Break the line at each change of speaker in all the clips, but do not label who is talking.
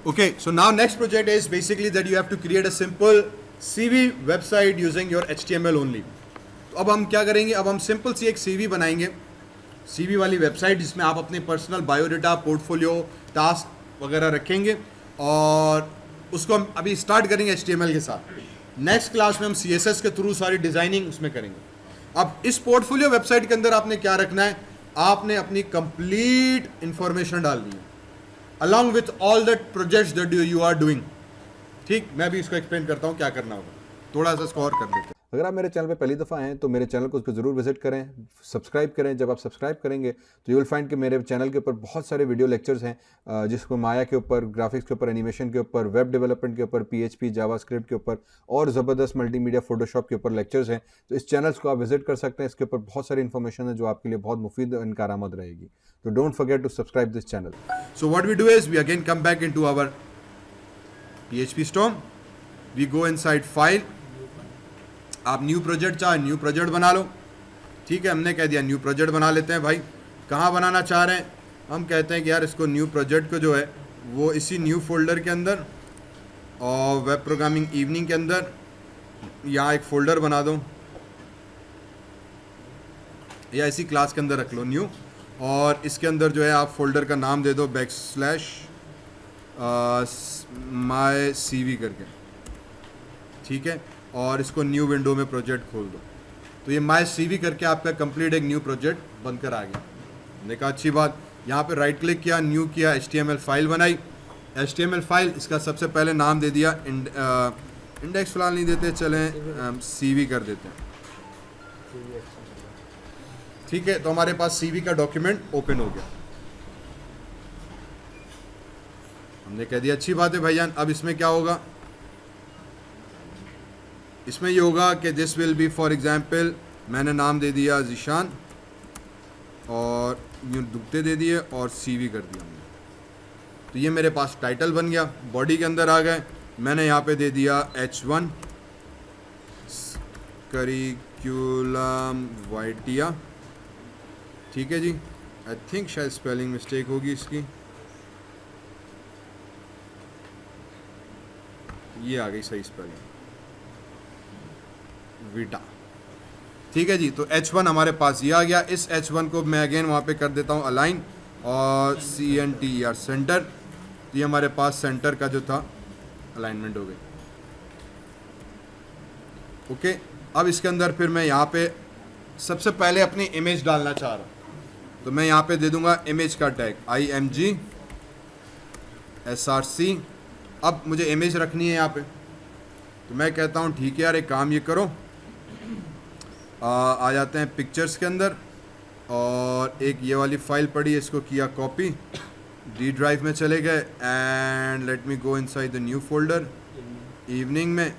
Okay, so now next project is basically that you have to create a simple CV website using your HTML only. तो अब हम क्या करेंगे, अब हम सिंपल सी एक CV बनाएंगे, CV वाली वेबसाइट जिसमें आप अपने पर्सनल बायोडाटा, पोर्टफोलियो, टास्क वगैरह रखेंगे और उसको हम अभी स्टार्ट करेंगे HTML के साथ। नेक्स्ट क्लास में हम CSS के थ्रू सारी डिज़ाइनिंग उसमें करेंगे। अब इस पोर्टफोलियो वेबसाइट के अंदर आपने क्या रखना है, आपने अपनी कंप्लीट इंफॉर्मेशन डालनी है along with all the projects that you are doing। ठीक, मैं भी इसको एक्सप्लेन करता हूँ क्या करना होगा, थोड़ा सा इसको और कर देते हैं।
अगर आप मेरे चैनल पे पहली दफ़ा आए तो मेरे चैनल को ज़रूर विजिट करें, सब्सक्राइब करें। जब आप सब्सक्राइब करेंगे तो यू विल फाइंड कि मेरे चैनल के ऊपर बहुत सारे वीडियो लेक्चर्स हैं, जिसको माया के ऊपर, ग्राफिक्स के ऊपर, एनिमेशन के ऊपर, वेब डेवलपमेंट के ऊपर, PHP, जावास्क्रिप्ट के ऊपर और ज़बरदस्त मल्टीमीडिया फोटोशॉप के ऊपर लेक्चर्स हैं। तो इस चैनल्स को आप विजिट कर सकते हैं, इसके ऊपर बहुत सारी इन्फॉर्मेशन है जो आपके लिए बहुत मुफीद और कारआमद रहेगी। तो don't forget to subscribe this channel.
So what we do is we again come back into our PHP storm, we go inside file, आप न्यू प्रोजेक्ट चाहे न्यू प्रोजेक्ट बना लो। ठीक है, हमने कह दिया न्यू प्रोजेक्ट बना लेते हैं। भाई कहाँ बनाना चाह रहे हैं, हम कहते हैं कि यार इसको न्यू प्रोजेक्ट को जो है वो इसी न्यू फोल्डर के अंदर और वेब प्रोग्रामिंग इवनिंग के अंदर यहाँ एक फ़ोल्डर बना दो या इसी क्लास के अंदर रख लो न्यू, और इसके अंदर जो है आप फोल्डर का नाम दे दो \my CV करके। ठीक है, और इसको न्यू विंडो में प्रोजेक्ट खोल दो। तो ये my CV करके आपका कंप्लीट एक न्यू प्रोजेक्ट बनकर आ गया। हमने कहा अच्छी बात, यहाँ पे राइट क्लिक किया, न्यू किया, HTML फाइल बनाई। HTML फाइल, इसका सबसे पहले नाम दे दिया इंडेक्स फिलहाल नहीं देते, चलें CV कर देते हैं। ठीक है, तो हमारे पास CV का डॉक्यूमेंट ओपन हो गया। हमने कह दिया अच्छी बात है भाईजान। अब इसमें क्या होगा, इसमें ये होगा कि this will be for example, मैंने नाम दे दिया ज़ीशान और यूँ दुगते दे दिए और CV कर दिया हमने। तो ये मेरे पास टाइटल बन गया। बॉडी के अंदर आ गए, मैंने यहाँ पे दे दिया H1 करिकुलम वाइटिया। ठीक है जी, आई थिंक शायद स्पेलिंग मिस्टेक होगी इसकी, ये आ गई सही स्पेलिंग, वीटा। ठीक है जी, तो H1 हमारे पास ये आ गया। इस H1 को मैं अगेन वहाँ पे कर देता हूँ अलाइन और CNTR सेंटर। ये हमारे पास सेंटर का जो था अलाइनमेंट हो गई। ओके, अब इसके अंदर फिर मैं यहाँ पे सबसे पहले अपनी इमेज डालना चाह रहा हूँ, तो मैं यहाँ पे दे दूंगा इमेज का टैग IMG SRC। अब मुझे इमेज रखनी है यहाँ पे, तो मैं कहता हूँ ठीक है यार, एक काम ये करो, आ जाते हैं पिक्चर्स के अंदर और एक ये वाली फ़ाइल पड़ी है, इसको किया कॉपी, D ड्राइव में चले गए and let me go inside the new folder. Evening में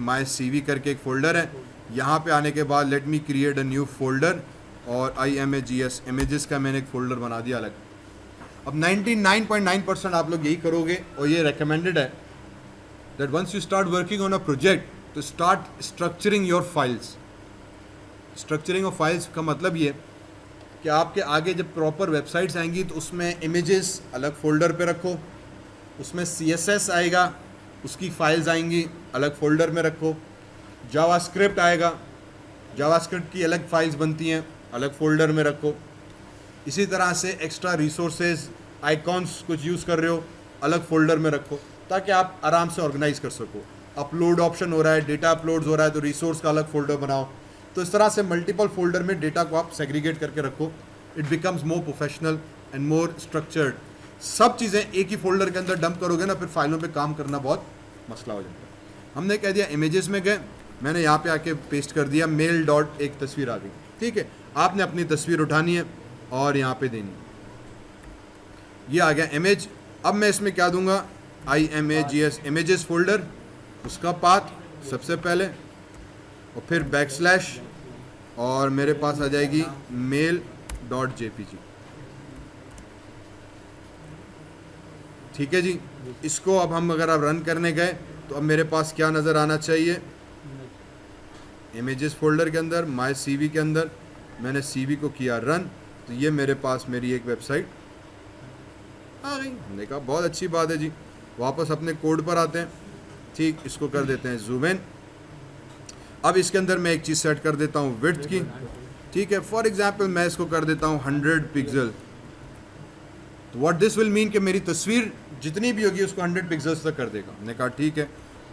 my CV करके एक फ़ोल्डर है, यहाँ पे आने के बाद let me create a new folder और IMAGS इमेजेस का मैंने एक फ़ोल्डर बना दिया अलग। अब 99.9% आप लोग यही करोगे और ये रिकमेंडेड है that once you start working on a project तो start structuring your files. Structuring of files का मतलब ये कि आपके आगे जब प्रॉपर वेबसाइट्स आएंगी तो उसमें इमेजेस अलग फ़ोल्डर पे रखो, उसमें CSS आएगा, उसकी फाइल्स आएंगी अलग फ़ोल्डर में रखो, जावास्क्रिप्ट आएगा, जावास्क्रिप्ट की अलग फाइल्स बनती हैं अलग फ़ोल्डर में रखो। इसी तरह से एक्स्ट्रा रिसोर्सेज, आइकॉन्स कुछ यूज़ कर रहे हो अलग फ़ोल्डर में रखो ताकि आप आराम से ऑर्गेनाइज कर सको। अपलोड ऑप्शन हो रहा है, डेटा अपलोड्स हो रहा है तो रिसोर्स का अलग फ़ोल्डर बनाओ। तो इस तरह से मल्टीपल फोल्डर में डेटा को आप सेग्रीगेट करके रखो। It becomes more professional and more structured. सब चीज़ें एक ही फोल्डर के अंदर डंप करोगे ना, फिर फाइलों पे काम करना बहुत मसला हो जाता है। हमने कह दिया इमेजेस में गए, मैंने यहाँ पे आके पेस्ट कर दिया मेल डॉट, एक तस्वीर आ गई। ठीक है, आपने अपनी तस्वीर उठानी है और यहाँ पे देनी है। ये आ गया इमेज। अब मैं इसमें क्या दूंगा, IMAGS इमेजेस फोल्डर, उसका पाथ सबसे पहले और फिर बैकस्लैश और मेरे पास आ जाएगी mail.jpg। ठीक है जी, इसको अब हम अगर आप रन करने गए तो अब मेरे पास क्या नज़र आना चाहिए, इमेजेस फोल्डर के अंदर my CV के अंदर मैंने CV को किया रन, तो ये मेरे पास मेरी एक वेबसाइट आ गई। हमने कहा बहुत अच्छी बात है जी। वापस अपने कोड पर आते हैं, ठीक, इसको कर देते हैं जूम इन। अब इसके अंदर मैं एक चीज़ सेट कर देता हूँ विड्थ की, ठीक है, फॉर एग्जांपल मैं इसको कर देता हूँ 100 पिक्सल। तो व्हाट दिस विल मीन कि मेरी तस्वीर जितनी भी होगी उसको 100 पिक्सल्स तक कर देगा। हमने कहा ठीक है,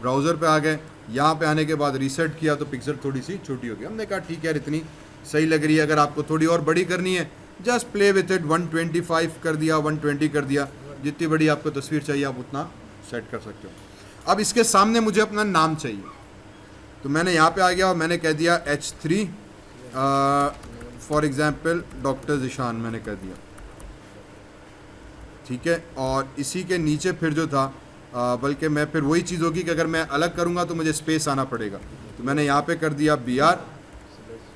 ब्राउज़र पे आ गए, यहाँ पे आने के बाद रीसेट किया तो पिक्सल थोड़ी सी छोटी होगी। हमने कहा ठीक है यार, इतनी सही लग रही है, अगर आपको थोड़ी और बड़ी करनी है जस्ट प्ले विथ इट, 125 कर दिया, 120 कर दिया, जितनी बड़ी आपको तस्वीर चाहिए आप उतना सेट कर सकते हो। अब इसके सामने मुझे अपना नाम चाहिए, तो मैंने यहाँ पे आ गया और मैंने कह दिया H3 for example doctor Zeeshan मैंने कह दिया, ठीक है। और इसी के नीचे फिर जो था बल्कि मैं फिर वही चीज़ होगी कि अगर मैं अलग करूँगा तो मुझे स्पेस आना पड़ेगा, तो मैंने यहाँ पे कर दिया BR,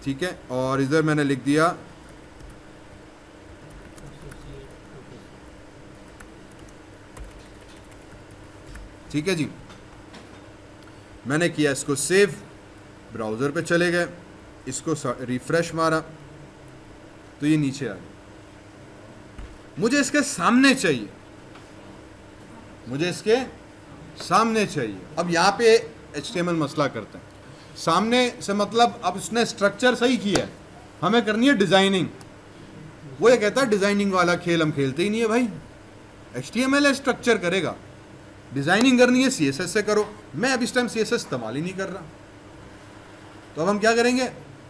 ठीक है, और इधर मैंने लिख दिया ठीक है जी। मैंने किया इसको सेव, ब्राउज़र पे चले गए, इसको रिफ्रेश मारा तो ये नीचे आ गया। मुझे इसके सामने चाहिए, मुझे इसके सामने चाहिए। अब यहाँ पे HTML मसला करते हैं, सामने से मतलब अब उसने स्ट्रक्चर सही किया है, हमें करनी है डिज़ाइनिंग। वो ये कहता है डिज़ाइनिंग वाला खेल हम खेलते ही नहीं है भाई, HTML है स्ट्रक्चर करेगा, डिज़ाइनिंग करनी है CSS से करो। मैं अब इस टाइम CSS इस्तेमाल ही नहीं कर रहा, तो अब हम क्या करेंगे?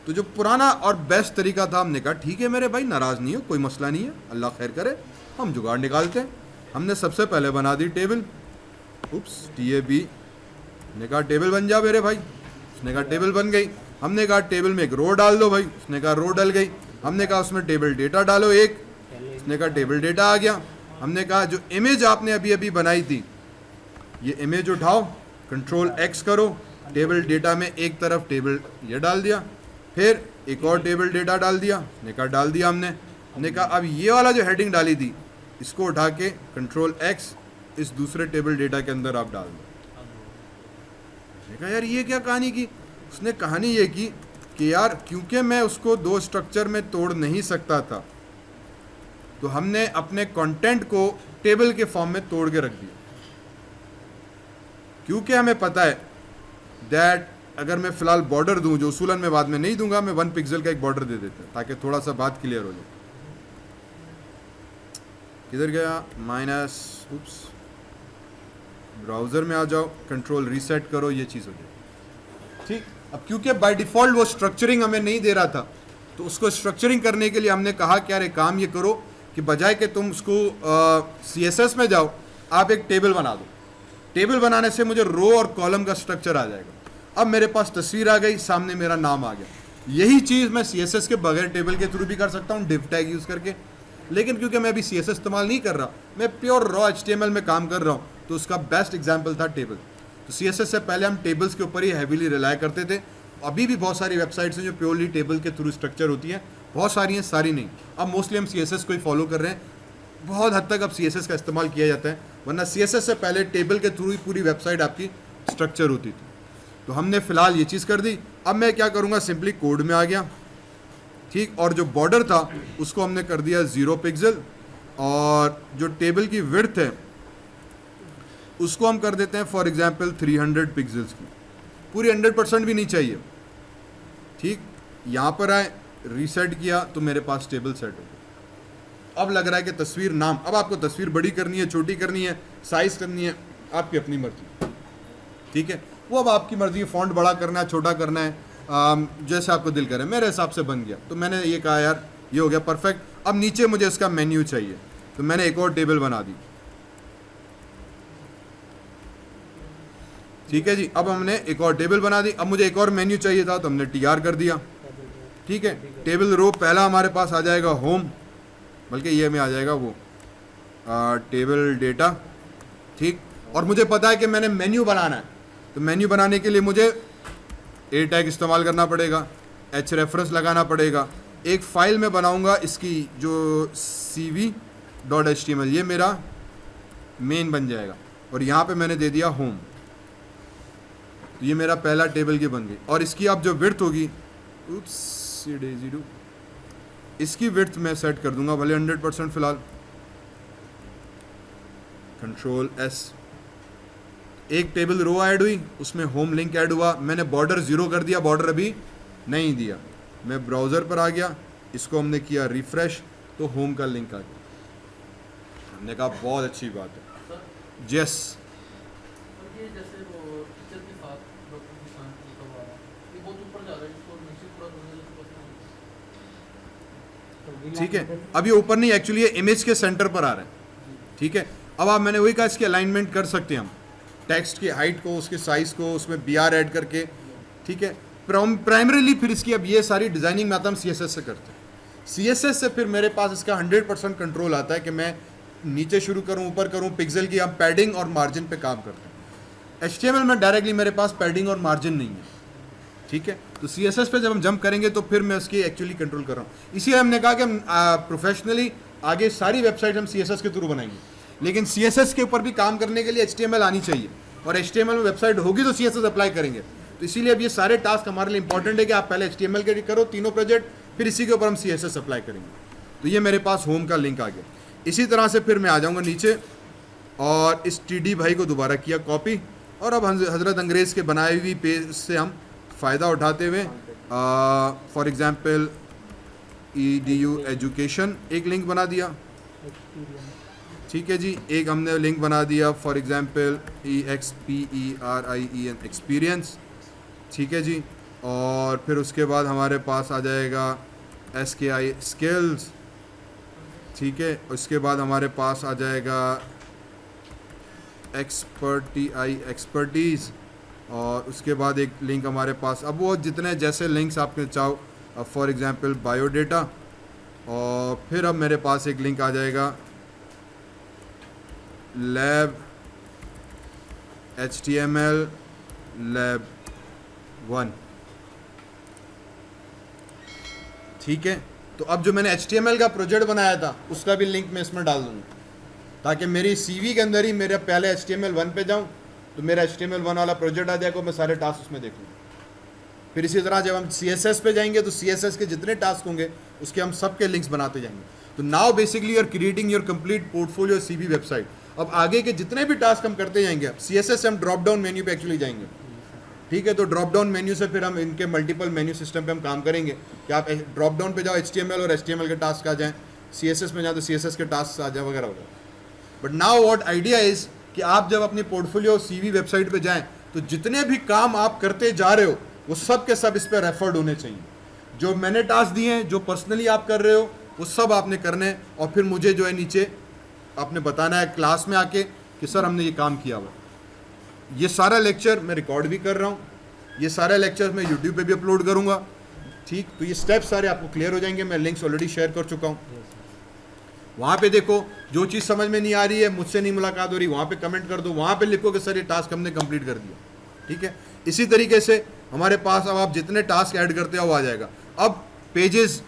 तो जो पुराना और बेस्ट तरीका था, हमने कहा ठीक है मेरे भाई, नाराज़ नहीं हो, कोई मसला नहीं है, अल्लाह खैर करे, हम जुगाड़ निकालते हैं। हमने सबसे पहले बना दी टेबल, उप्स TAB, ने कहा टेबल बन जा मेरे भाई, उसने कहा टेबल बन गई। हमने कहा टेबल में एक रो डाल दो भाई, उसने कहा रो डल गई। हमने कहा उसमें टेबल डेटा डालो एक, उसने कहा टेबल डेटा आ गया। हमने कहा जो इमेज आपने अभी अभी बनाई थी, ये इमेज उठाओ, कंट्रोल X करो, टेबल डेटा में एक तरफ टेबल ये डाल दिया, फिर एक और टेबल डेटा डाल दिया, उसने कहा डाल दिया हमने कहा अब ये वाला जो हेडिंग डाली थी इसको उठा के कंट्रोल X इस दूसरे टेबल डेटा के अंदर आप डाल दो। उसने कहा यार ये क्या कहानी की? उसने कहानी ये की कि यार क्योंकि मैं उसको दो स्ट्रक्चर में तोड़ नहीं सकता था, तो हमने अपने कंटेंट को टेबल के फॉर्म में तोड़ के रख दिया, क्योंकि हमें पता है दैट अगर मैं फ़िलहाल बॉर्डर दूं, जो उसूलन मैं बाद में नहीं दूंगा, मैं 1 पिक्सल का एक बॉर्डर दे देते हैं ताकि थोड़ा सा बात क्लियर हो जाए। किधर गया माइनस, उप्स, ब्राउज़र में आ जाओ, कंट्रोल रीसेट करो, ये चीज़ हो जाए ठीक। अब क्योंकि बाय डिफ़ॉल्ट वो स्ट्रक्चरिंग हमें नहीं दे रहा था, तो उसको स्ट्रक्चरिंग करने के लिए हमने कहा कि यार एक काम ये करो कि बजाय कि तुम उसको CSS में जाओ, आप एक टेबल बना दो। टेबल बनाने से मुझे रो और कॉलम का स्ट्रक्चर आ जाएगा। अब मेरे पास तस्वीर आ गई, सामने मेरा नाम आ गया। यही चीज़ मैं CSS के बगैर टेबल के थ्रू भी कर सकता हूँ, div टैग यूज़ करके, लेकिन क्योंकि मैं अभी CSS इस्तेमाल नहीं कर रहा, मैं प्योर रॉ HTML में काम कर रहा हूँ, तो उसका बेस्ट एग्जाम्पल था टेबल। तो CSS से पहले हम टेबल्स के ऊपर ही हैवीली रिलाय करते थे। अभी भी बहुत सारी वेबसाइट्स हैं जो प्योरली टेबल के थ्रू स्ट्रक्चर होती हैं, बहुत सारी हैं, सारी नहीं। अब मोस्टली हम CSS को ही फॉलो कर रहे हैं, बहुत हद तक अब CSS का इस्तेमाल किया जाता है, वरना CSS से पहले टेबल के थ्रू ही पूरी वेबसाइट आपकी स्ट्रक्चर होती थी। तो हमने फ़िलहाल ये चीज़ कर दी। अब मैं क्या करूँगा, सिंपली कोड में आ गया ठीक, और जो बॉर्डर था उसको हमने कर दिया 0 पिक्सल, और जो टेबल की विड्थ है उसको हम कर देते हैं फॉर एग्जांपल 300 पिक्सल्स की, पूरी 100% भी नहीं चाहिए ठीक। यहाँ पर आए, रीसेट किया तो मेरे पास टेबल सेट हो गया। अब लग रहा है कि तस्वीर नाम, अब आपको तस्वीर बड़ी करनी है, छोटी करनी है, साइज़ करनी है, आपकी अपनी मर्जी ठीक है। वो अब आपकी मर्ज़ी है, फ़ॉन्ट बड़ा करना है, छोटा करना है, जैसे आपको दिल करे। मेरे हिसाब से बन गया, तो मैंने ये कहा यार ये हो गया परफेक्ट। अब नीचे मुझे इसका मेन्यू चाहिए, तो मैंने एक और टेबल बना दी ठीक है जी। अब हमने एक और टेबल बना दी। अब मुझे एक और मेन्यू चाहिए था, तो हमने TR कर दिया ठीक है। टेबल रो पहला हमारे पास आ जाएगा होम, बल्कि ये में आ जाएगा वो टेबल डेटा ठीक। और मुझे पता है कि मैंने मेन्यू बनाना है, तो मेन्यू बनाने के लिए मुझे A टैग इस्तेमाल करना पड़ेगा, H रेफरेंस लगाना पड़ेगा। एक फ़ाइल में बनाऊंगा इसकी जो cv.html, ये मेरा मेन बन जाएगा, और यहाँ पे मैंने दे दिया होम, तो ये मेरा पहला टेबल की बन गई। और इसकी अब जो विड्थ होगी, इसकी विड्थ मैं सेट कर दूंगा भले 100% फ़िलहाल, कंट्रोल S, एक टेबल रो ऐड हुई, उसमें होम लिंक ऐड हुआ, मैंने बॉर्डर 0 कर दिया, बॉर्डर अभी नहीं दिया। मैं ब्राउज़र पर आ गया, इसको हमने किया रिफ़्रेश, तो होम का लिंक आ गया। हमने कहा बहुत अच्छी बात है। यस,
ये जैसे वो टीचर के साथ डॉक्टर के साथ लिखा हुआ है, ये बहुत ऊपर जा रहा है, इसको नीचे पूरा करने की कोशिश
ठीक है। अब ये ऊपर नहीं, एक्चुअली ये इमेज के सेंटर पर आ रहा है। ठीक है, अब आप मैंने वही कहा, इसकी अलाइनमेंट कर सकते हैं हम, टेक्स्ट की हाइट को, उसके साइज़ को, उसमें BR ऐड करके। ठीक है, प्राइमरीली फिर इसकी अब ये सारी डिज़ाइनिंग में आता हम CSS से करते हैं। CSS से फिर मेरे पास इसका 100% कंट्रोल आता है कि मैं नीचे शुरू करूं, ऊपर करूं, पिक्सल की हम पैडिंग और मार्जिन पे काम करते हैं। HTML में डायरेक्टली मेरे पास पैडिंग और मार्जिन नहीं है। ठीक है, तो CSS पे जब हम जंप करेंगे तो फिर मैं उसकी एक्चुअली कंट्रोल कर रहा हूँ। इसीलिए हमने कहा कि हम प्रोफेशनली आगे सारी वेबसाइट हम CSS के थ्रू बनाएंगे, लेकिन CSS के ऊपर भी काम करने के लिए HTML आनी चाहिए, और HTML में वेबसाइट होगी तो CSS अप्लाई करेंगे। तो इसीलिए अब ये सारे टास्क हमारे लिए इंपॉर्टेंट है कि आप पहले HTML के करो तीनों प्रोजेक्ट, फिर इसी के ऊपर हम CSS अप्लाई करेंगे। तो ये मेरे पास होम का लिंक आ गया। इसी तरह से फिर मैं आ जाऊँगा नीचे, और इस TD भाई को दोबारा किया कॉपी, और अब हज़रत अंग्रेज़ के बनाई हुई पेज से हम फ़ायदा उठाते हुए फॉर एग्ज़ाम्पल EDU एजुकेशन एक लिंक बना दिया। ठीक है जी, एक हमने लिंक बना दिया फॉर एग्ज़ाम्पल EXPERIEN एक्सपीरियंस। ठीक है जी, और फिर उसके बाद हमारे पास आ जाएगा SKI स्किल्स। ठीक है, उसके बाद हमारे पास आ जाएगा एक्सपर्टीज़, और उसके बाद एक लिंक हमारे पास, अब वो जितने जैसे लिंक्स आपने चाहो, फॉर एग्ज़ाम्पल बायोडेटा, और फिर अब मेरे पास एक लिंक आ जाएगा लैब HTML लैब 1। ठीक है, तो अब जो मैंने HTML का प्रोजेक्ट बनाया था उसका भी लिंक मैं इसमें डाल दूँगा, ताकि मेरी CV के अंदर ही मेरे पहले HTML 1 पे जाऊँ तो मेरा HTML 1 वाला प्रोजेक्ट आ जाएगा, मैं सारे टास्क उसमें देखूँगा। फिर इसी तरह जब हम CSS पे जाएंगे तो CSS के जितने टास्क होंगे उसके हम सब के लिंक्स बनाते जाएंगे। तो now basically you are creating your complete portfolio CV website. अब आगे के जितने भी टास्क हम करते जाएंगे, CSS से हम ड्रॉप डाउन मेन्यू पे एक्चुअली जाएंगे। ठीक है, तो ड्रॉप डाउन मेन्यू से फिर हम इनके मल्टीपल मेन्यू सिस्टम पे हम काम करेंगे कि आप ड्रॉप डाउन पे जाओ, HTML और HTML के टास्क आ जाएँ, CSS में जाए तो CSS के टास्क आ जाए, वगैरह वगैरह। But now what idea is कि आप जब अपनी पोर्टफोलियो CV वेबसाइट पे जाएं तो जितने भी काम आप करते जा रहे हो वो सब के सब इस पर रेफर्ड होने चाहिए। जो मैंने टास्क दिए हैं, जो पर्सनली आप कर रहे हो, वो सब आपने करने हैं, और फिर मुझे जो है नीचे आपने बताना है क्लास में आके कि सर हमने ये काम किया हुआ। ये सारा लेक्चर मैं रिकॉर्ड भी कर रहा हूँ, ये सारा लेक्चर मैं यूट्यूब पे भी अपलोड करूँगा। ठीक, तो ये स्टेप्स सारे आपको क्लियर हो जाएंगे। मैं लिंक्स ऑलरेडी शेयर कर चुका हूँ, वहाँ पे देखो। जो चीज़ समझ में नहीं आ रही है, मुझसे नहीं मुलाकात हो रही, वहाँ पे कमेंट कर दो, वहाँ पे लिखो कि सर ये टास्क हमने कंप्लीट कर दिया। ठीक है, इसी तरीके से हमारे पास अब आप जितने टास्क ऐड करते हो वो आ जाएगा। अब पेजेस,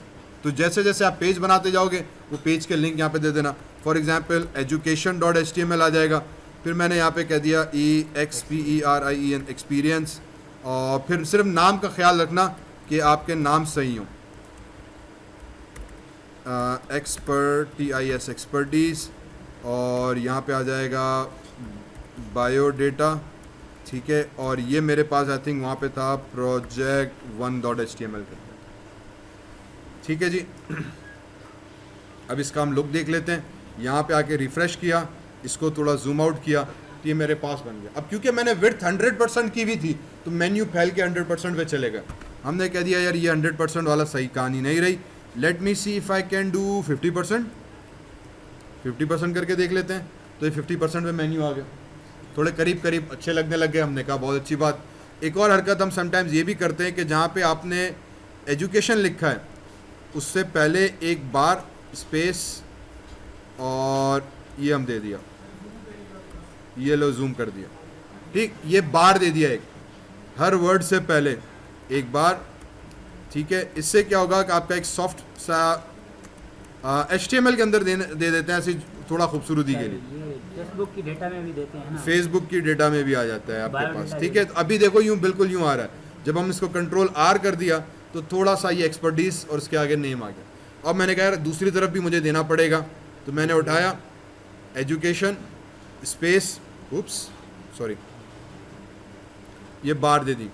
तो जैसे जैसे आप पेज बनाते जाओगे वो पेज के लिंक यहाँ पे दे देना। फॉर एग्जांपल education.html आ जाएगा, फिर मैंने यहाँ पे कह दिया EXPERIEN एक्सपीरियंस, और फिर सिर्फ नाम का ख्याल रखना कि आपके नाम सही हों। एक्सपर्टीज एक्सपर्टीज़, और यहाँ पे आ जाएगा बायोडेटा। ठीक है, और ये मेरे पास आई थिंक वहाँ पे था project1.html करके। ठीक है जी, अब इसका हम लुक देख लेते हैं। यहाँ पे आके रिफ़्रेश किया, इसको थोड़ा जूम आउट किया तो ये मेरे पास बन गया। अब क्योंकि मैंने विड्थ 100% की हुई थी तो मेन्यू फैल के 100% पे चले गए। हमने कह दिया यार ये 100% वाला सही कहानी नहीं रही, let me C if I can do 50%। 50% करके देख लेते हैं, तो ये 50% में मेन्यू आ गया, थोड़े करीब करीब अच्छे लगने लग गए। हमने कहा बहुत अच्छी बात। एक और हरकत हम समटाइम्स ये भी करते हैं कि जहाँ पे आपने एजुकेशन लिखा है उससे पहले एक बार स्पेस, और ये हम दे दिया, ये लो जूम कर दिया। ठीक, ये बार दे दिया एक, हर वर्ड से पहले एक बार। ठीक है, इससे क्या होगा कि आपका एक सॉफ्ट सा HTML के अंदर दे देते हैं ऐसी थोड़ा खूबसूरती के लिए।
फेसबुक की डेटा में भी देते हैं ना,
फेसबुक की डेटा में भी आ जाता है आपके पास। ठीक है, अभी देखो यूँ बिल्कुल यूँ आ रहा है। जब हम इसको कंट्रोल R कर दिया तो थोड़ा सा ये एक्सपर्टीज़ और उसके आगे नेम आ गया। अब मैंने कहा यार दूसरी तरफ भी मुझे देना पड़ेगा, तो मैंने उठाया एजुकेशन स्पेस, उप्स सॉरी, ये बार दे दी,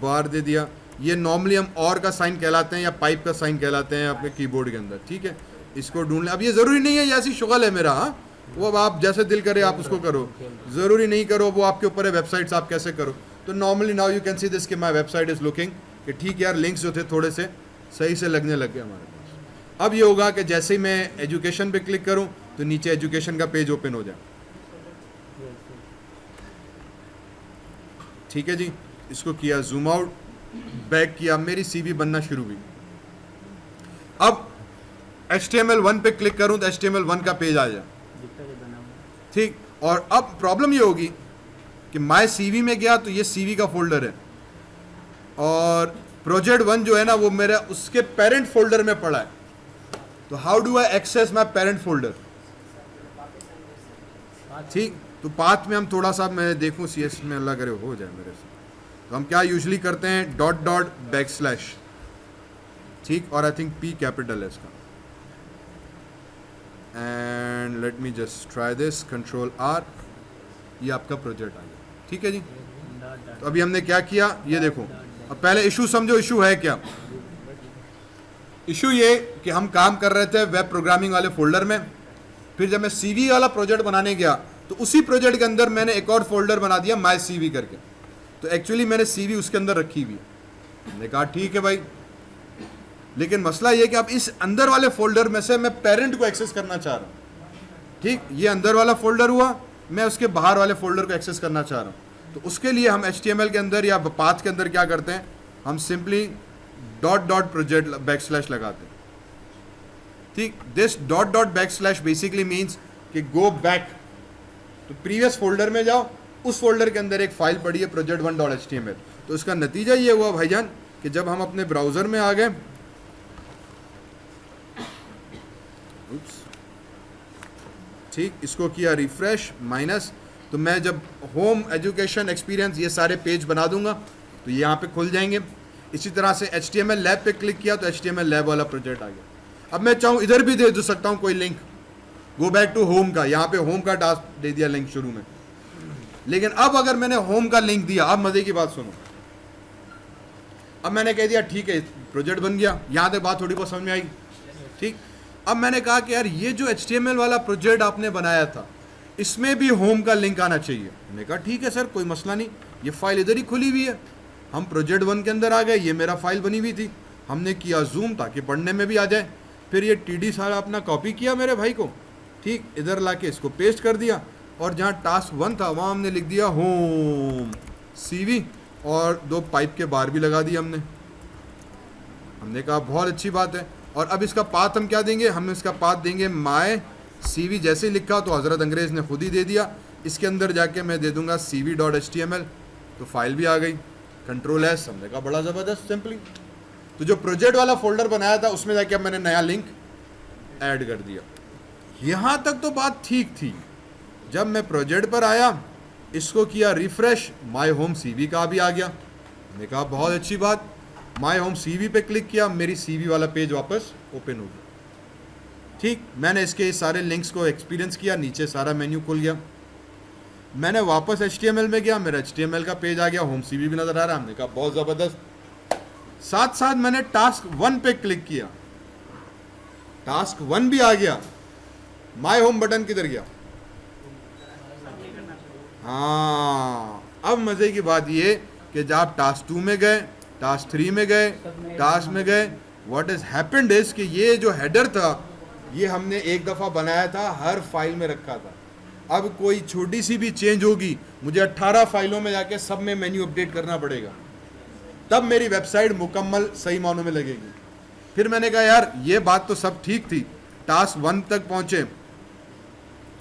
बार दे दिया। ये नॉर्मली हम और का साइन कहलाते हैं या पाइप का साइन कहलाते हैं अपने कीबोर्ड के अंदर, ठीक है। इसको ढूंढ लें। अब ये ज़रूरी नहीं है, ये ऐसी शुगल है मेरा, हाँ, वो अब आप जैसे दिल करे आप उसको करो, ज़रूरी नहीं करो, वो आपके ऊपर है, वेबसाइट्स आप कैसे करो। तो normally now you can see this कि माई वेबसाइट इज़ लुकिंग कि ठीक यार लिंक्स जो थे थोड़े से सही से लगने लग गए हमारे पास। अब ये होगा कि जैसे ही मैं एजुकेशन पे क्लिक करूँ तो नीचे एजुकेशन का पेज ओपन हो जाए, ठीक है जी। इसको किया जूम आउट, बैक किया, मेरी सीवी बनना शुरू हुई। अब HTML1 पे क्लिक करूं तो HTML1 का पेज आ जाए, ठीक। और अब प्रॉब्लम ये होगी कि माय सीवी में गया तो ये सीवी का फोल्डर है और प्रोजेक्ट 1 जो है ना वो मेरा उसके पेरेंट फोल्डर में पड़ा है। तो how do I access my parent folder, ठीक। तो पाथ में हम थोड़ा सा मैं देखूं CS में अल्लाह करे हो जाए मेरे से। तो हम क्या यूजुअली करते हैं, ./, ठीक। और आई थिंक P कैपिटल है इसका। And let me just try this, Ctrl+R, ये आपका प्रोजेक्ट आ गया, ठीक है जी। तो अभी हमने क्या किया ये देखो। अब पहले इशू समझो, इशू है क्या। इशू ये कि हम काम कर रहे थे वेब प्रोग्रामिंग वाले फोल्डर में, फिर जब मैं CV वाला प्रोजेक्ट बनाने गया तो उसी प्रोजेक्ट के अंदर मैंने एक और फोल्डर बना दिया माय CV करके। तो एक्चुअली मैंने CV उसके अंदर रखी हुई है। मैंने कहा ठीक है भाई, लेकिन मसला ये कि अब इस अंदर वाले फोल्डर में से मैं पेरेंट को एक्सेस करना चाह रहा हूँ, ठीक। ये अंदर वाला फोल्डर हुआ, मैं उसके बाहर वाले फोल्डर को एक्सेस करना चाह रहा हूँ। तो उसके लिए हम HTML के अंदर या पाथ के अंदर क्या करते हैं, हम सिंपली ./project लगाते हैं, ठीक। दिस .// बेसिकली मीन्स कि गो बैक, तो प्रीवियस फोल्डर में जाओ, उस फोल्डर के अंदर एक फाइल पड़ी है project1.html। तो इसका नतीजा ये हुआ भाईजान कि जब हम अपने ब्राउज़र में आ गए, ठीक, इसको किया रिफ्रेश माइनस, तो मैं जब होम, एजुकेशन, एक्सपीरियंस ये सारे पेज बना दूंगा तो ये यहाँ पे खुल जाएंगे। इसी तरह से HTML लैब पे क्लिक किया तो HTML लैब वाला प्रोजेक्ट आ गया। अब मैं चाहूँ इधर भी दे सकता हूँ कोई link, go back to home का, यहाँ पे होम का टास्क दे दिया लिंक शुरू में। लेकिन अब अगर मैंने होम का लिंक दिया, अब मजे की बात सुनो, अब मैंने कह दिया ठीक है प्रोजेक्ट बन गया, यहाँ तक बात थोड़ी बहुत समझ में आई, ठीक। अब मैंने कहा कि यार ये जो HTML वाला प्रोजेक्ट आपने बनाया था इसमें भी होम का लिंक आना चाहिए। मैंने कहा ठीक है सर, कोई मसला नहीं, ये फाइल इधर ही खुली हुई है, हम प्रोजेक्ट 1 के अंदर आ गए, ये मेरा फाइल बनी हुई थी, हमने किया जूम ताकि पढ़ने में भी आ जाए। फिर ये TD सारा अपना कॉपी किया मेरे भाई को, ठीक, इधर लाके इसको पेस्ट कर दिया और जहाँ टास्क 1 था वहाँ हमने लिख दिया होम CV और 2 पाइप के बार भी लगा दिए हमने। हमने कहा बहुत अच्छी बात है। और अब इसका पाथ हम क्या देंगे, हम इसका पाथ देंगे माय CV, जैसे ही लिखा तो हज़रत अंग्रेज़ ने खुद ही दे दिया। इसके अंदर जाके मैं दे दूंगा CV.html, तो फाइल भी आ गई, Ctrl+S, हमने कहा बड़ा ज़बरदस्त, सिंपली। तो जो प्रोजेक्ट वाला फोल्डर बनाया था उसमें जाके अब मैंने नया लिंक ऐड कर दिया। यहाँ तक तो बात ठीक थी। जब मैं प्रोजेक्ट पर आया, इसको किया रिफ्रेश, माय होम CV का भी आ गया। मैंने कहा बहुत अच्छी बात, माय होम CV पे क्लिक किया, मेरी CV वाला पेज वापस ओपन हो गया, ठीक। मैंने इसके सारे लिंक्स को एक्सपीरियंस किया, नीचे सारा मेन्यू खुल गया। मैंने वापस HTML में गया, मेरा HTML का पेज आ गया, होम CV भी नज़र आ रहा है। हमने कहा बहुत ज़बरदस्त। साथ साथ मैंने टास्क 1 पे क्लिक किया, टास्क 1 भी आ गया। माय होम बटन किधर गया? हाँ, अब मज़े की बात ये कि जब आप टास्क 2 में गए, टास्क 3 में गए, टास्क में गए, व्हाट इज हैपेंड इज कि ये जो हेडर था ये हमने एक दफ़ा बनाया था, हर फाइल में रखा था। अब कोई छोटी सी भी चेंज होगी, मुझे 18 फाइलों में जाके सब में मेन्यू अपडेट करना पड़ेगा, तब मेरी वेबसाइट मुकम्मल सही मानों में लगेगी। फिर मैंने कहा यार ये बात तो सब ठीक थी, टास्क 1 तक पहुँचे,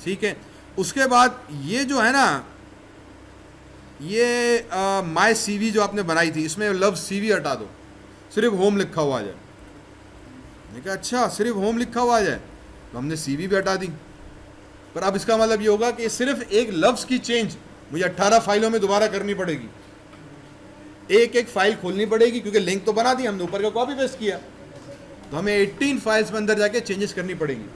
ठीक है। उसके बाद ये जो है ना, ये माय CV जो आपने बनाई थी, इसमें लव CV हटा दो, सिर्फ होम लिखा हुआ आ जाए। मैंने कहा अच्छा सिर्फ होम लिखा हुआ आ जाए, तो हमने CV भी हटा दी। पर अब इसका मतलब ये होगा कि सिर्फ एक लफ्ज़ की चेंज मुझे 18 फाइलों में दोबारा करनी पड़ेगी, एक एक फाइल खोलनी पड़ेगी, क्योंकि लिंक तो बना दी हमने, ऊपर का कॉपी पेस्ट किया, तो हमें 18 फाइल्स में अंदर जाके चेंजेस करनी पड़ेगी,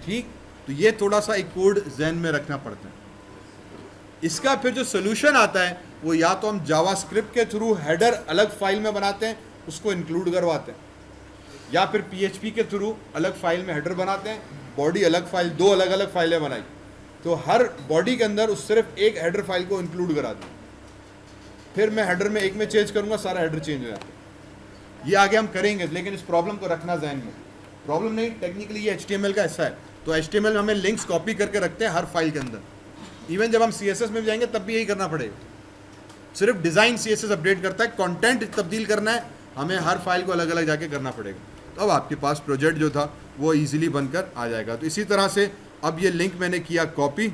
ठीक। तो ये थोड़ा सा एक कोड जहन में रखना पड़ता है। इसका फिर जो सोल्यूशन आता है वो या तो हम जावास्क्रिप्ट के थ्रू हेडर अलग फाइल में बनाते हैं, उसको इंक्लूड करवाते हैं, या फिर PHP के थ्रू अलग फाइल में हेडर बनाते हैं, बॉडी अलग फाइल, 2 अलग अलग फाइलें बनाई, तो हर बॉडी के अंदर उस सिर्फ एक हेडर फाइल को इंक्लूड करा दूँ, फिर मैं हेडर में एक में चेंज करूँगा, सारा हेडर चेंज हो जाता है। ये आगे हम करेंगे, लेकिन इस प्रॉब्लम को रखना ज़हन में, प्रॉब्लम नहीं, टेक्निकली ये HTML का हिस्सा है। तो HTML में हमें लिंक्स कॉपी करके रखते हैं हर फाइल के अंदर। इवन जब हम CSS में भी जाएंगे तब भी यही करना पड़ेगा। सिर्फ डिज़ाइन CSS अपडेट करता है, कंटेंट तब्दील करना है हमें हर फाइल को अलग अलग जाके करना पड़ेगा। तो अब आपके पास प्रोजेक्ट जो था वो ईजिली बनकर आ जाएगा। तो इसी तरह से अब ये लिंक मैंने किया कॉपी,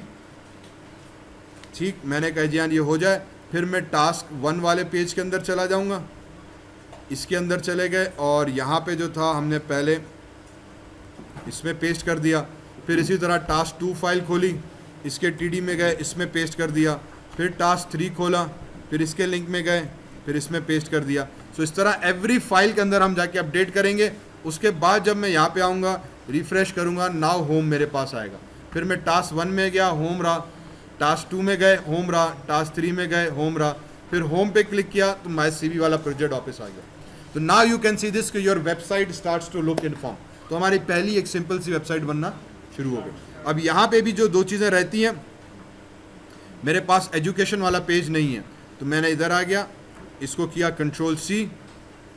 ठीक, मैंने कहा जी हाँ ये हो जाए, फिर मैं टास्क 1 वाले पेज के अंदर चला जाऊँगा, इसके अंदर चले गए और यहाँ पे जो था हमने पहले इसमें पेस्ट कर दिया, फिर इसी तरह टास्क 2 फाइल खोली, इसके TD में गए, इसमें पेस्ट कर दिया, फिर टास्क 3 खोला, फिर इसके लिंक में गए, फिर इसमें पेस्ट कर दिया। सो इस तरह एवरी फाइल के अंदर हम जाके अपडेट करेंगे। उसके बाद जब मैं यहाँ पे आऊँगा, रिफ़्रेश करूँगा, नाउ होम मेरे पास आएगा, फिर मैं टास्क 1 में गया, होम रहा, टास्क 2 में गए, होम रहा, टास्क 3 में गए, होम रहा, फिर होम पे क्लिक किया तो माई CV वाला प्रोजेक्ट वापस आ गया। तो now you can see this कि your website starts to look in form. तो हमारी पहली एक सिंपल सी वेबसाइट बनना शुरू हो गई। अब यहाँ पे भी जो 2 चीज़ें रहती हैं, मेरे पास एजुकेशन वाला पेज नहीं है, तो मैंने इधर आ गया, इसको किया Ctrl+C,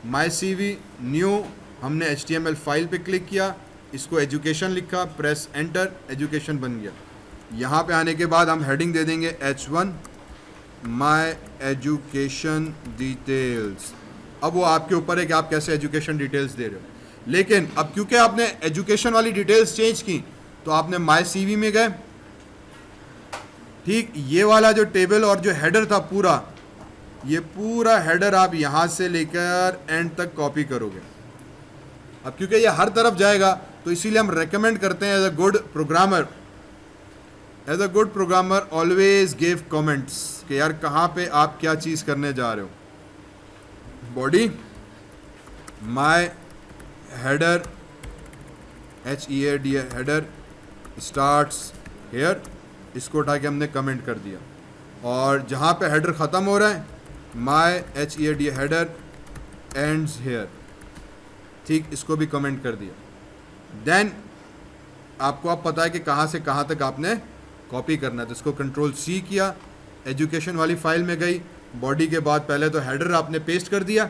माई CV, न्यू, हमने HTML फाइल पे क्लिक किया, इसको एजुकेशन लिखा, प्रेस एंटर, एजुकेशन बन गया। यहाँ पे आने के बाद हम हेडिंग दे देंगे H1 माई एजुकेशन डिटेल्स। अब वो आपके ऊपर है कि आप कैसे एजुकेशन डिटेल्स दे रहे हो, लेकिन अब क्योंकि आपने एजुकेशन वाली डिटेल्स चेंज की तो आपने माई CV में गए, ठीक, ये वाला जो टेबल और जो हेडर था पूरा, ये पूरा हेडर आप यहाँ से लेकर एंड तक कॉपी करोगे। अब क्योंकि ये हर तरफ जाएगा तो इसीलिए हम रेकमेंड करते हैं as a good programmer always give comments कि यार कहाँ पे आप क्या चीज़ करने जा रहे हो। Body my header HEAD header starts here, इसको उठा के हमने कमेंट कर दिया, और जहाँ पे हेडर ख़त्म हो रहा है माई HEAD हेडर एंड्स हेयर, ठीक, इसको भी कमेंट कर दिया। देन आपको अब पता है कि कहाँ से कहाँ तक आपने कॉपी करना है, तो इसको Ctrl+C किया, एजुकेशन वाली फाइल में गई, बॉडी के बाद पहले तो हेडर आपने पेस्ट कर दिया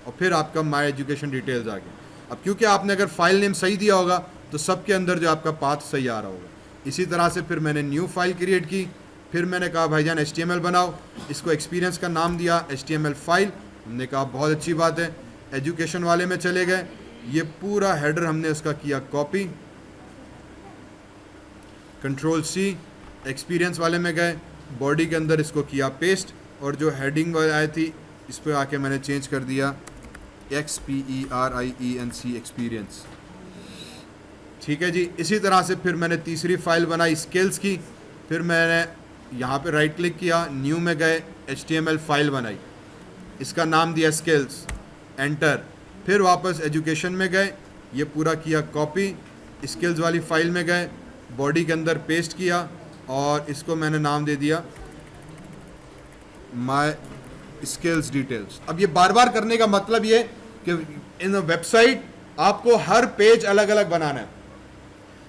और फिर आपका माई एजुकेशन डिटेल्स आ गया। अब क्योंकि आपने अगर फाइल नेम सही दिया होगा तो सबके अंदर जो आपका पाथ सही आ रहा होगा। इसी तरह से फिर मैंने न्यू फाइल क्रिएट की, फिर मैंने कहा भाईजान HTML बनाओ, इसको एक्सपीरियंस का नाम दिया, HTML फाइल, हमने कहा बहुत अच्छी बात है, एजुकेशन वाले में चले गए, ये पूरा हेडर हमने उसका किया कॉपी, Ctrl+C, एक्सपीरियंस वाले में गए, बॉडी के अंदर इसको किया पेस्ट, और जो हेडिंग आई थी इस पर आके मैंने चेंज कर दिया XPERIENC एक्सपीरियंस, ठीक है जी। इसी तरह से फिर मैंने तीसरी फाइल बनाई स्किल्स की, फिर मैंने यहाँ पे राइट क्लिक किया, न्यू में गए, HTML फाइल बनाई, इसका नाम दिया स्किल्स, एंटर, फिर वापस एजुकेशन में गए, ये पूरा किया कॉपी, स्किल्स वाली फाइल में गए, बॉडी के अंदर पेस्ट किया और इसको मैंने नाम दे दिया माई स्किल्स डिटेल्स। अब ये बार बार करने का मतलब ये कि इन वेबसाइट आपको हर पेज अलग अलग बनाना है।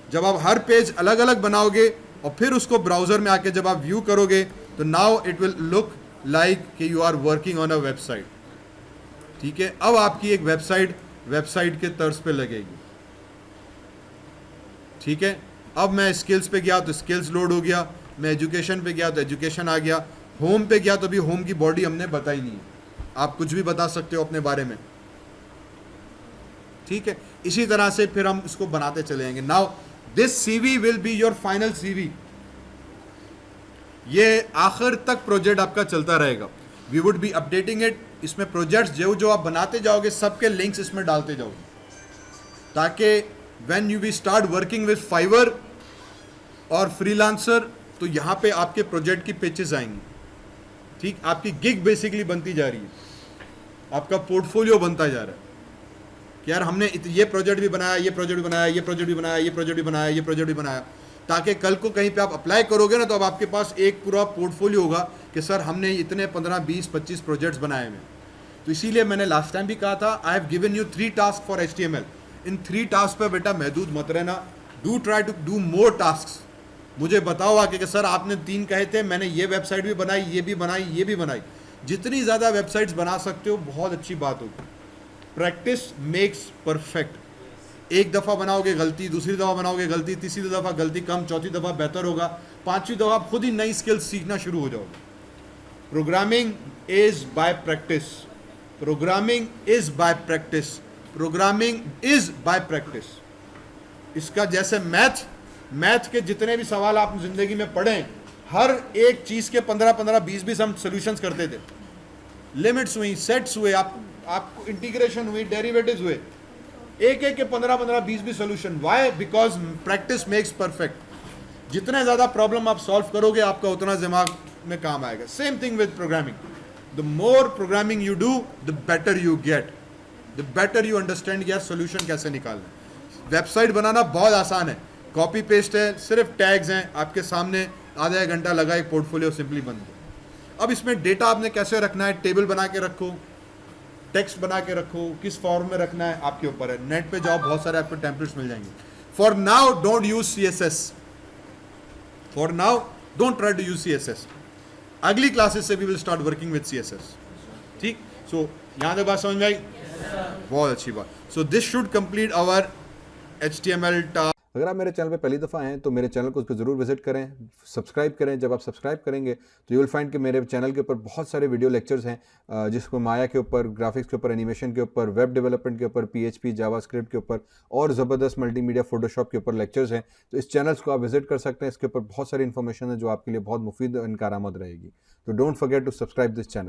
जब आप हर पेज अलग अलग बनाओगे और फिर उसको ब्राउज़र में आके जब आप व्यू करोगे तो now it will look like कि you are working on a website, ठीक है। अब आपकी एक वेबसाइट के तर्ज पे लगेगी, ठीक है। अब मैं स्किल्स पे गया तो स्किल्स लोड हो गया, मैं एजुकेशन पे गया तो एजुकेशन आ गया, होम पे गया तो भी होम की बॉडी हमने बताई नहीं है, आप कुछ भी बता सकते हो अपने बारे में, ठीक है। इसी तरह से फिर हम इसको बनाते चले जाएंगे। Now this CV will be your final CV, ये आखिर तक प्रोजेक्ट आपका चलता रहेगा। We would be updating it, इसमें प्रोजेक्ट्स जो आप बनाते जाओगे सबके लिंक्स इसमें डालते जाओगे, ताकि when you we start working with Fiverr और फ्रीलांसर तो यहाँ पे आपके प्रोजेक्ट की पिचेस आएंगी, ठीक, आपकी गिग बेसिकली बनती जा रही है, आपका पोर्टफोलियो बनता जा रहा है कि यार हमने ये प्रोजेक्ट भी बनाया, ये प्रोजेक्ट भी बनाया, ये प्रोजेक्ट भी बनाया, ये प्रोजेक्ट भी बनाया, ये प्रोजेक्ट भी बनाया, ताकि कल को कहीं पे आप अप्लाई करोगे ना तो अब आपके पास एक पूरा पोर्टफोलियो होगा कि सर हमने इतने 15 20 25 प्रोजेक्ट्स बनाए हुए। तो इसीलिए मैंने लास्ट टाइम भी कहा था, I have given you 3 task for HTML। इन 3 टास्क पे बेटा महदूद मत रहना, do try to do more task. मुझे बताओ आके कि सर आपने 3 कहे थे, मैंने ये वेबसाइट भी बनाई, ये भी बनाई, ये भी बनाई। जितनी ज़्यादा वेबसाइट्स बना सकते हो बहुत अच्छी बात होगी। Practice makes perfect. एक दफ़ा बनाओगे गलती, दूसरी दफ़ा बनाओगे गलती, तीसरी दफ़ा गलती कम, चौथी दफ़ा बेहतर होगा, 5वीं दफ़ा आप खुद ही नई स्किल्स सीखना शुरू हो जाओगे। Programming is by practice, programming is by practice, programming is by practice. इसका जैसे मैथ के जितने भी सवाल आप ज़िंदगी में पढ़ें, हर एक चीज़ के 15-15 20-20 हम सोल्यूशंस करते थे। लिमिट्स हुई, सेट्स हुए, आपको इंटीग्रेशन हुई, डेरिवेटिव्स हुए, एक के 15-15 20-20 solution. Why? Because practice makes perfect. जितने ज़्यादा प्रॉब्लम आप सॉल्व करोगे आपका उतना दिमाग में काम आएगा। Same thing with programming, the more programming you do the better you get, the better you understand यार सोल्यूशन कैसे निकालना। वेबसाइट बनाना बहुत आसान है, कॉपी पेस्ट है, सिर्फ टैग्स हैं आपके सामने, आधा एक घंटा लगा, एक पोर्टफोलियो सिंपली बन गया। अब इसमें डेटा आपने कैसे रखना है, टेबल बना के रखो, टेक्स्ट बना के रखो, किस फॉर्म में रखना है आपके ऊपर है। नेट पे जाओ, बहुत सारे आपको टेम्पलेट्स मिल जाएंगे। For now don't use CSS, for now don't try to use CSS। अगली क्लासेस से we will start working with CSS। ठीक, सो यहाँ तक बात समझ में आई? बहुत अच्छी बात। So this should complete our HTML task.
अगर आप मेरे चैनल पे पहली दफ़ा हैं तो मेरे चैनल को उसको ज़रूर विजिट करें, सब्सक्राइब करें। जब आप सब्सक्राइब करेंगे तो यू विल फाइंड कि मेरे चैनल के ऊपर बहुत सारे वीडियो लेक्चर्स हैं, जिसको माया के ऊपर, ग्राफिक्स के ऊपर, एनिमेशन के ऊपर, वेब डेवलपमेंट के ऊपर, PHP जावास्क्रिप्ट के ऊपर और ज़बरदस्त मल्टीमीडिया फोटोशॉप के ऊपर लेक्चर्स हैं। तो इस चैनल्स को आप विजिट कर सकते हैं। इसके ऊपर बहुत सारी इन्फॉर्मेशन है जो आपके लिए बहुत मुफीद और कारआमद रहेगी। तो don't forget to subscribe this channel.